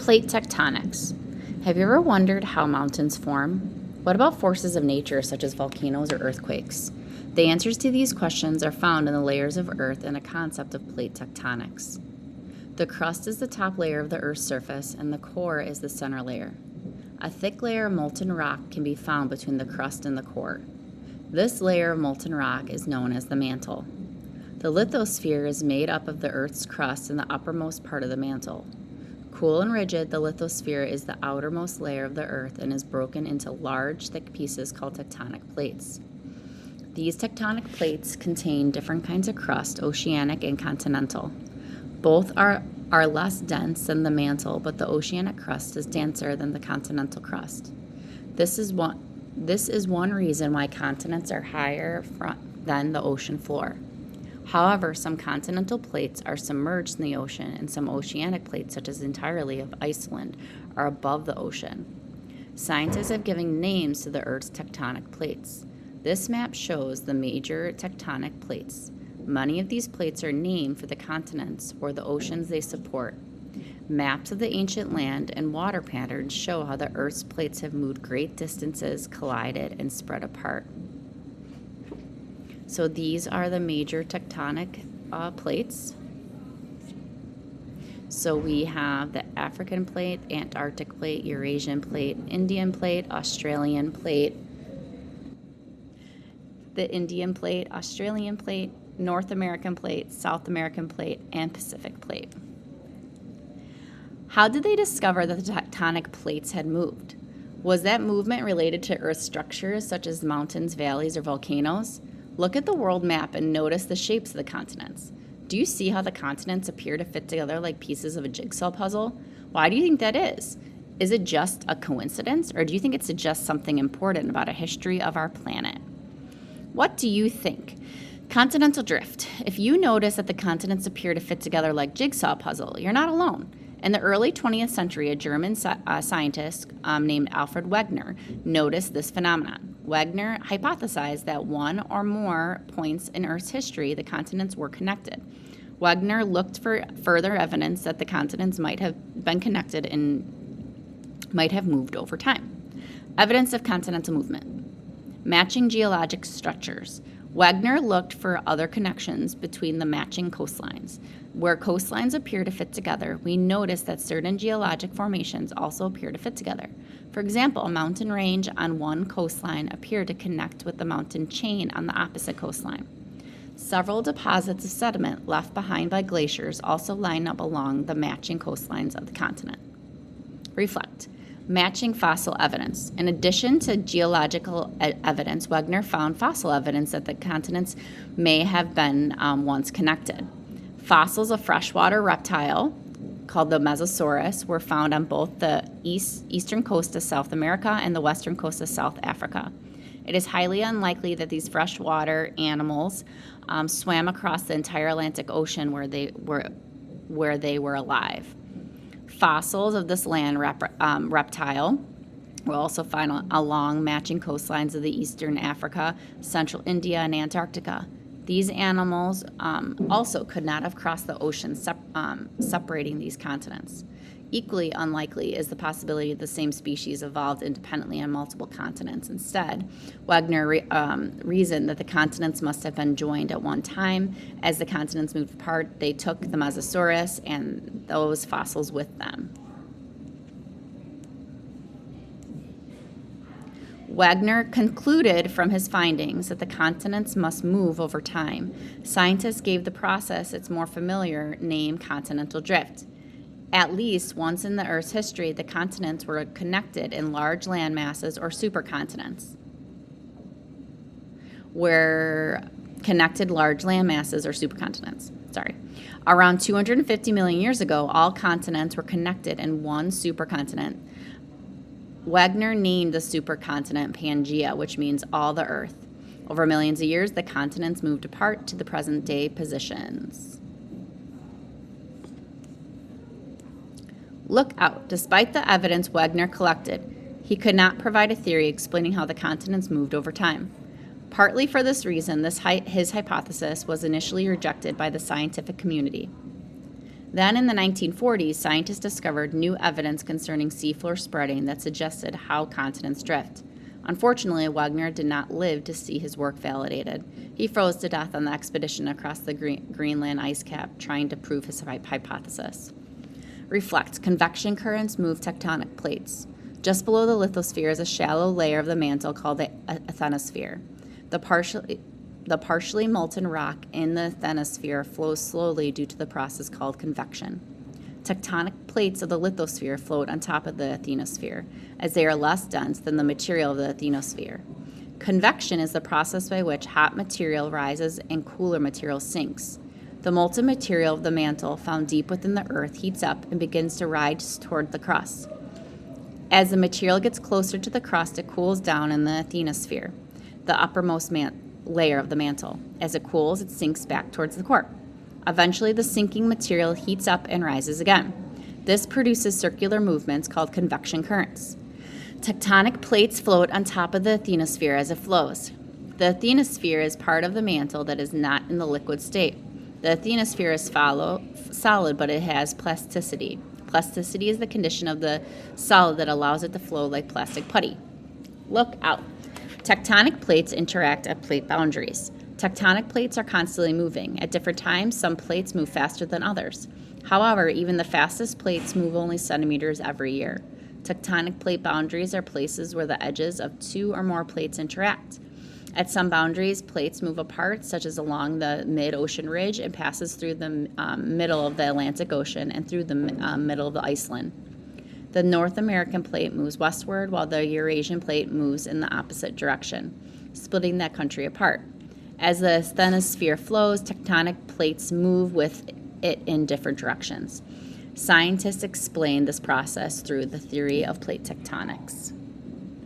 Plate tectonics. Have you ever wondered how mountains form? What about forces of nature such as volcanoes or earthquakes? The answers to these questions are found in the layers of Earth and a concept of plate tectonics. The crust is the top layer of the Earth's surface, and the core is the center layer. A thick layer of molten rock can be found between the crust and the core. This layer of molten rock is known as the mantle. The lithosphere is made up of the Earth's crust and the uppermost part of the mantle. Cool and rigid, the lithosphere is the outermost layer of the Earth and is broken into large, thick pieces called tectonic plates. These tectonic plates contain different kinds of crust, oceanic and continental. Both are less dense than the mantle, but the oceanic crust is denser than the continental crust. This is one reason why continents are higher than the ocean floor. However, some continental plates are submerged in the ocean, and some oceanic plates, such as entirely of Iceland, are above the ocean. Scientists have given names to the Earth's tectonic plates. This map shows the major tectonic plates. Many of these plates are named for the continents or the oceans they support. Maps of the ancient land and water patterns show how the Earth's plates have moved great distances, collided, and spread apart. So these are the major tectonic plates. So we have the African plate, Antarctic plate, Eurasian plate, Indian plate, Australian plate, the Indian plate, Australian plate, North American plate, South American plate, and Pacific plate. How did they discover that the tectonic plates had moved? Was that movement related to Earth structures such as mountains, valleys, or volcanoes? Look at the world map and notice the shapes of the continents. Do you see how the continents appear to fit together like pieces of a jigsaw puzzle? Why do you think that is? Is it just a coincidence, or do you think it suggests something important about a history of our planet? What do you think? Continental drift. If you notice that the continents appear to fit together like jigsaw puzzle, you're not alone. In the early 20th century, a German scientist named Alfred Wegener noticed this phenomenon. Wegener hypothesized that one or more points in Earth's history, the continents were connected. Wegener looked for further evidence that the continents might have been connected and might have moved over time. Evidence of continental movement. Matching geologic structures. Wegener looked for other connections between the matching coastlines. Where coastlines appear to fit together, we notice that certain geologic formations also appear to fit together. For example, a mountain range on one coastline appeared to connect with the mountain chain on the opposite coastline. Several deposits of sediment left behind by glaciers also line up along the matching coastlines of the continent. Reflect. Matching fossil evidence. In addition to geological evidence, Wegener found fossil evidence that the continents may have been once connected. Fossils of freshwater reptile called the Mesosaurus were found on both the eastern coast of South America and the western coast of South Africa. It is highly unlikely that these freshwater animals swam across the entire Atlantic Ocean where they were alive. Fossils of this land reptile were also found along matching coastlines of the eastern Africa, central India, and Antarctica. These animals also could not have crossed the ocean separating these continents. Equally unlikely is the possibility that the same species evolved independently on multiple continents. Instead, Wegener reasoned that the continents must have been joined at one time. As the continents moved apart, they took the Mesosaurus and those fossils with them. Wegener concluded from his findings that the continents must move over time. Scientists gave the process its more familiar name, continental drift. At least once in the Earth's history, the continents were connected in large land masses or supercontinents. Around 250 million years ago, all continents were connected in one supercontinent. Wegener named the supercontinent Pangaea, which means all the Earth. Over millions of years, the continents moved apart to the present-day positions. Look out. Despite the evidence Wegener collected, he could not provide a theory explaining how the continents moved over time. Partly for this reason, his hypothesis was initially rejected by the scientific community. Then in the 1940s, scientists discovered new evidence concerning seafloor spreading that suggested how continents drift. Unfortunately, Wegener did not live to see his work validated. He froze to death on the expedition across the Greenland ice cap trying to prove his hypothesis. Reflect. Convection currents move tectonic plates. Just below the lithosphere is a shallow layer of the mantle called the asthenosphere. The partially molten rock in the asthenosphere flows slowly due to the process called convection. Tectonic plates of the lithosphere float on top of the asthenosphere, as they are less dense than the material of the asthenosphere. Convection is the process by which hot material rises and cooler material sinks. The molten material of the mantle found deep within the earth heats up and begins to rise toward the crust. As the material gets closer to the crust, it cools down in the asthenosphere, the uppermost layer of the mantle. As it cools, it sinks back towards the core. Eventually, the sinking material heats up and rises again. This produces circular movements called convection currents. Tectonic plates float on top of the asthenosphere as it flows. The asthenosphere is part of the mantle that is not in the liquid state. The asthenosphere is solid, but it has plasticity. Plasticity is the condition of the solid that allows it to flow like plastic putty. Look out. Tectonic plates interact at plate boundaries. Tectonic plates are constantly moving. At different times, some plates move faster than others. However, even the fastest plates move only centimeters every year. Tectonic plate boundaries are places where the edges of two or more plates interact. At some boundaries, plates move apart, such as along the mid-ocean ridge, and passes through the middle of the Atlantic Ocean and through the middle of Iceland. The North American plate moves westward, while the Eurasian plate moves in the opposite direction, splitting that country apart. As the asthenosphere flows, tectonic plates move with it in different directions. Scientists explain this process through the theory of plate tectonics.